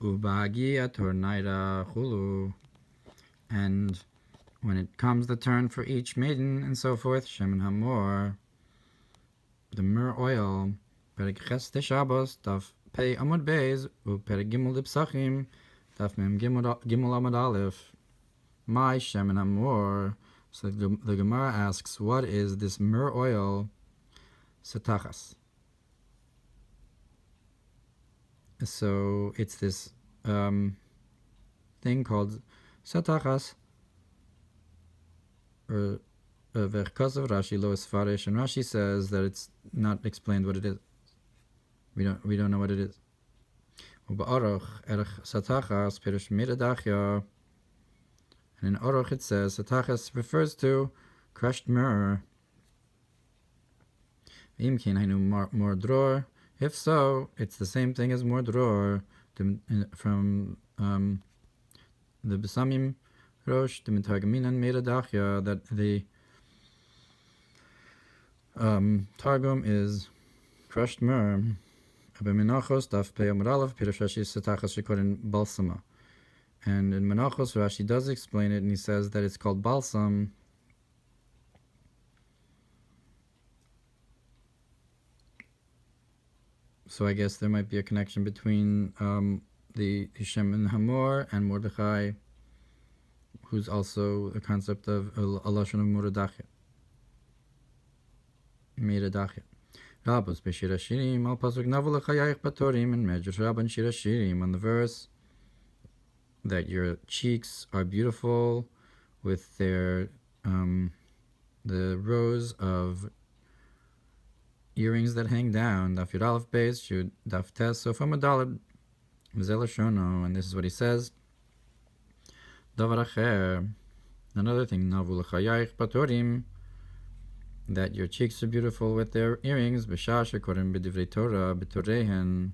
ובהגיע Nayra chulu. And when it comes the turn for each maiden and so forth, Shemen Hamor, the myrrh oil, Perek Ches de Shabbos, Daf Pei Amud Beis, Perek Gimel de Psachim, Daf Mem Gimel Amud Aleph, My Shemen Hamor. So the Gemara asks, what is this myrrh oil? Satachas. So it's this thing called satachas, or because of Rashi lo esfarish, and Rashi says that it's not explained what it is. We don't know what it is. Uba'aroch erech satachas perish miradachya, and in Aroch it says satachas refers to crushed myrrh. Imkin hainu mordror. If so, it's the same thing as mordror from the Besamim Rosh, the Mitargamin and Meradachya, that the Targum is crushed myrrh. Menachos Daf Pei Amud Aleph Pirush Rashi Satachas Shekorin Balsama. And in Menachos Rashi does explain it, and he says that it's called balsam. So I guess there might be a connection between the Shemen Hamor and Mordechai, who's also the concept of a lashon of Muradachya. Miradachya. Rabbos b'shir hashirim al pasuk navu l'chayayich batorim, and Medrash Rabban shir hashirim on the verse that your cheeks are beautiful with their the rows of earrings that hang down. Daf Yud Aleph Beis Shud Daf Tes Sof Amadalad V'Zel Shono, and this is what he says. Davar Acher, another thing, Navu L'Chayayich Batorim, that your cheeks are beautiful with their earrings. B'Shah Shekorim B'Divrei Torah B'Torehen,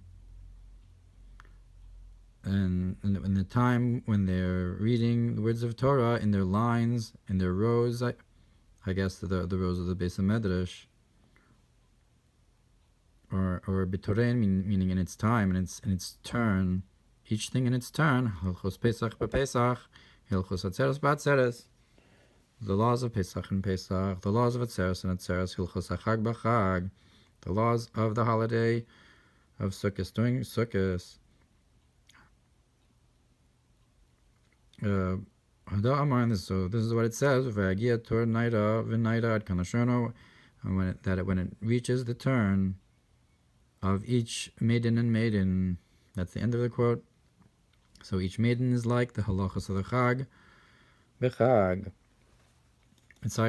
and in the time when they're reading the words of Torah in their lines, in their rows, I guess the rows of the Beis Medrash, or b'torein, meaning in its time, and in its turn, each thing in its turn. Hilchos Pesach b'Pesach, Hilchos Atzeres b'Atzeres, the laws of Pesach and Pesach, the laws of Atzeres and Atzeres, Hilchos Achag b'Chag, the laws of the holiday of Sukkot, doing Sukkot. So this is what it says: "ובהגיע תור Nayra v'Nayra ad kanashono," when it reaches the turn of each maiden and maiden. That's the end of the quote. So each maiden is like the halachas of the Chag. B'Chag. So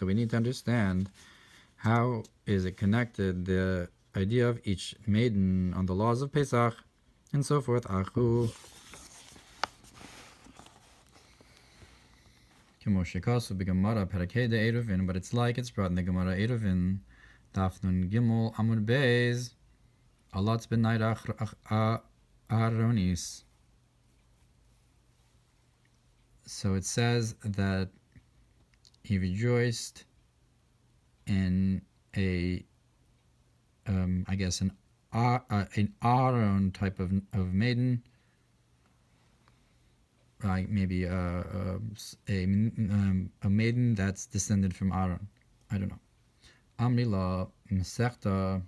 we need to understand how is it connected, the idea of each maiden on the laws of Pesach and so forth. Achu. But it's like it's brought in the Gemara Eruvin, Daf Nun Gimel Amud Beis, Alatz ben Nayra Aharonis. So it says that he rejoiced in an Aaron type of maiden, like maybe a maiden that's descended from Aaron. I don't know. Amrila Masechta.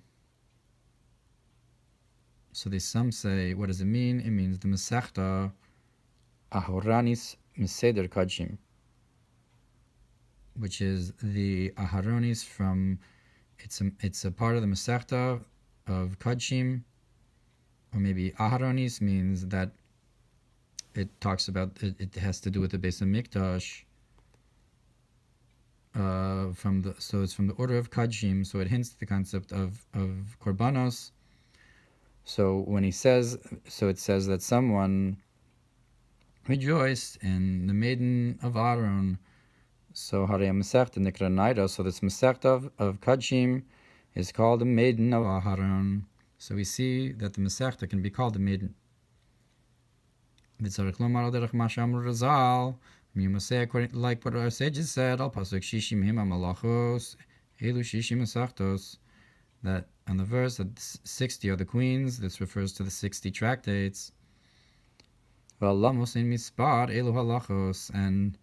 So some say, what does it mean? It means the Masechta Ahoranis Meseder Kadshim, which is the Aharonis from. It's a part of the Masechta of Kadshim, or maybe Aharonis means that it talks about it has to do with the Beis Hamikdash. So it's from the order of Kadshim, so it hints to the concept of Korbanos. So when he says, so it says that someone rejoiced in the maiden of Aaron. So Harei Masechta Nikra Nayra. So this Masechta of Kadshim is called the maiden of Aaron. So we see that the Masechta can be called the maiden. V'tzarich lomar al derech ma she'amru Razal. You must say according like what our sages said, al pasuk shishim him malachos elu shishim masechtos, that and the verse that 60 are the queens. This refers to the 60 tractates. V'alamos in mispar elu halachos, and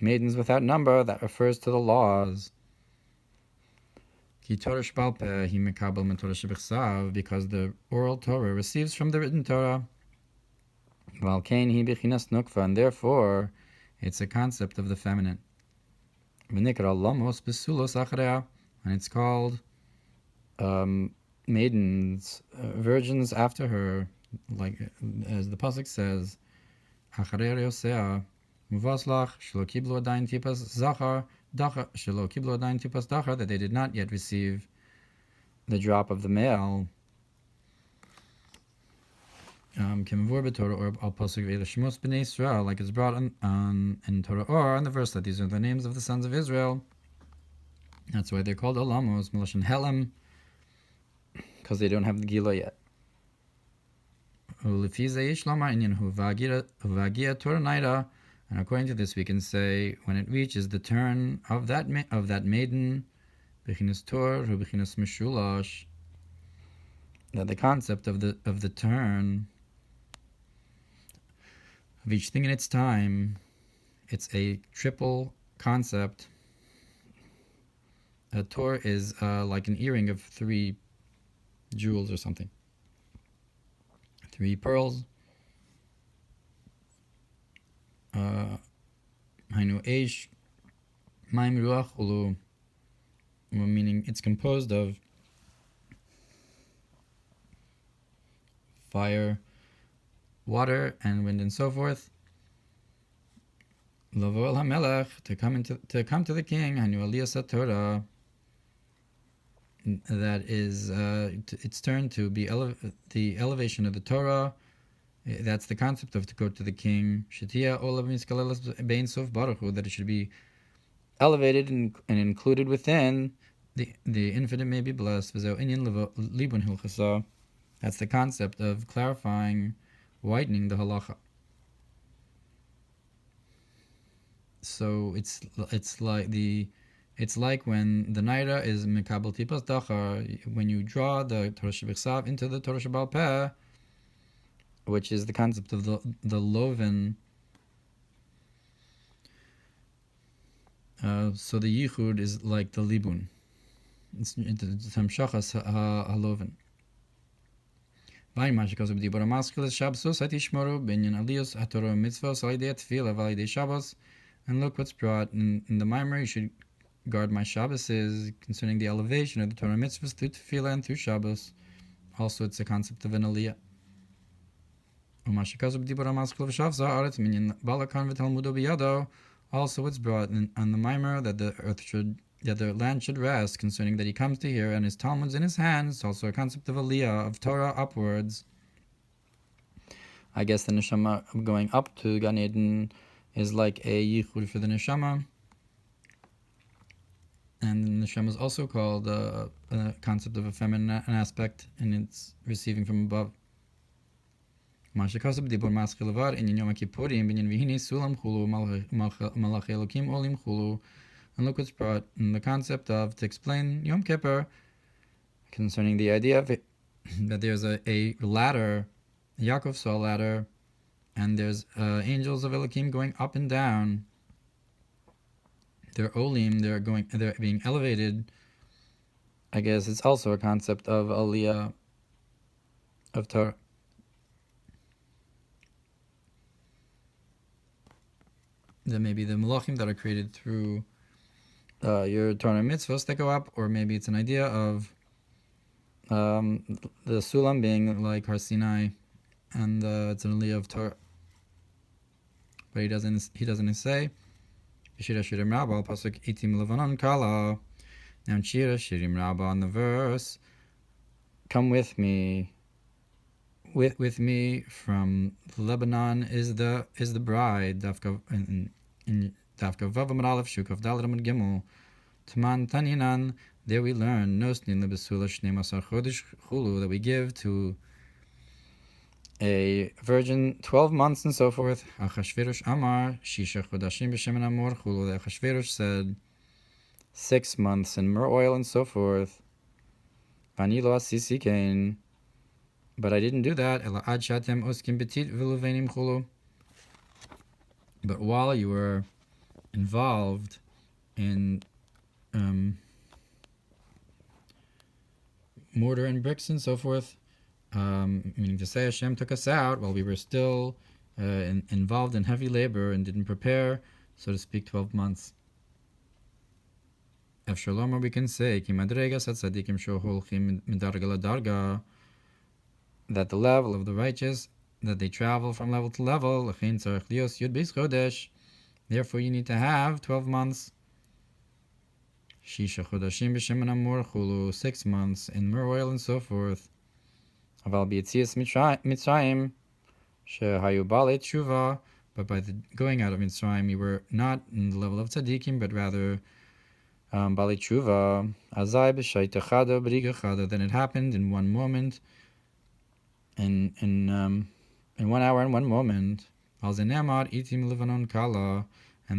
maidens without number, that refers to the laws. Ki Torah shebal peh hi mekabel min Torah shebichsav, because the oral Torah receives from the written Torah. V'al kein hi bechinas nukva, and therefore it's a concept of the feminine. V'nikra lamos besulos achareh, and it's called maidens, virgins after her, like as the pasuk says, achareh yosea muvaslach shelo kiblu adayin tipas zachar dachar shelo kiblu adayin tipas dachar, that they did not yet receive the drop of the male. Kemvur b'Torah or al pasuk v'ela shmos b'nei Israel, like it's brought in Torah or on the verse that these are the names of the sons of Israel. That's why they're called Olamos, Melashon Helem, because they don't have the Gila yet. And according to this, we can say when it reaches the turn of that maiden, Bechinas Tor, Bechinas Meshulash, that the concept of the turn of each thing in its time, it's a triple concept. A tor is like an earring of 3 jewels or something. 3 pearls. Hainu eish, maim ruach ulu, meaning it's composed of fire, water, and wind, and so forth. Lavo el hamelech, to come to the king. Hainu aliyas Hatorah, that is its turn to be the elevation of the Torah. That's the concept of to go to the king. Shetia olav miskalelas bein sof baruch hu, that it should be elevated and included within the infinite may be blessed. V'zeu inyan libun hilchasa. That's the concept of clarifying, whitening the halacha. So it's like when the Nayra is mekabel tipas dachar, when you draw the Torah shebichsav into the Torah shebal peh, which is the concept of the loven. So the yichud is like the libun. It's hamshachas haloven. And look what's brought in the Mamer. You should guard my Shabbases concerning the elevation of the Torah mitzvahs through tefillah and through Shabbos. Also, it's a concept of an aliyah. Also, it's brought on the Mamer that the land should rest, concerning that he comes to here and his Talmud's in his hands. It's also a concept of aliyah, of Torah upwards. I guess the neshama going up to Gan Eden is like a yichud for the neshama, and the neshama is also called a concept of a feminine aspect, and it's receiving from above. And look what's brought in the concept of to explain Yom Kippur, concerning the idea of it, that there's a ladder. Yaakov saw a ladder, and there's angels of Elohim going up and down. They're olim, they're being elevated. I guess it's also a concept of aliyah of Torah. There may be the malachim that are created through your Torah mitzvahs that go up, or maybe it's an idea of the sulam being like Har Sinai, and it's an aliyah of Torah. But he doesn't say Shira Shirim Rabba pasuk itim levanon kala. Now in Shira Shirim Rabba, on the verse, come with me. With me from Lebanon is the bride. Dafka in Dafka Vavam Aleph Shukov Daladam Gimel Tman Taninan. There we learn Nosnin lebesula Shnei Masar Chodesh Chulu, that we give to a virgin 12 months and so forth. Achashverosh Amar Shisha Chodashim b'Shemen Amor Chulu. That Achashverosh said 6 months in myrrh oil and so forth. Ani lo asisi kein. But I didn't do that. Ela ad shatem oskim betit v'luvenim chulu. But while you were involved in mortar and bricks and so forth, meaning to say Hashem took us out while we were still involved in heavy labor and didn't prepare, so to speak, 12 months. Efshalom, we can say that the level of the righteous, that they travel from level to level. Therefore, you need to have 12 months. 6 months in myrrh oil and so forth. But by the going out of Mitzrayim, you were not in the level of tzaddikim, but rather Bali Tshuva. Then it happened in one moment, in 1 hour and 1 moment. And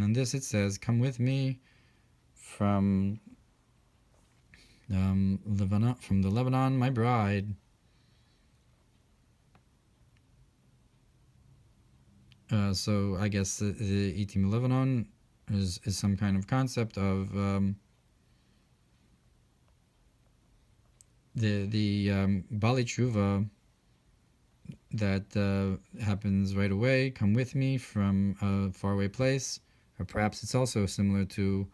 then this it says, come with me from the Lebanon, my bride. So I guess the Itim Lebanon is some kind of concept of the Bali Tshuva that happens right away. Come with me from a faraway place, or perhaps it's also similar to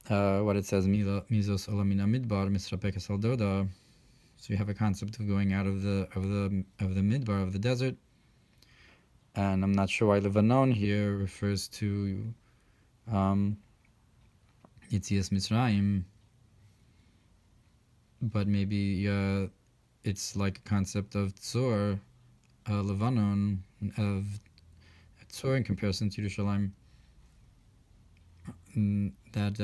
what it says, Mizos Olamina Midbar Misrapekes al Doda. So you have a concept of going out of the midbar, of the desert. And I'm not sure why Lebanon here refers to Yitzias Mitzrayim, but maybe it's like a concept of Tzor, Lebanon, of Tzor in comparison to Yerushalayim. That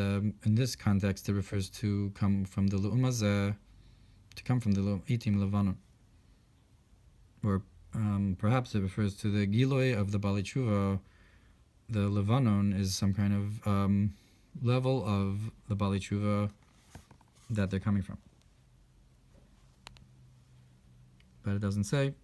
in this context it refers to come from the Le'um Hazeh, to come from the Itim Lebanon. Or perhaps it refers to the Giloi of the Bali Tshuva. The Lebanon is some kind of level of the Bali Tshuva that they're coming from. But it doesn't say.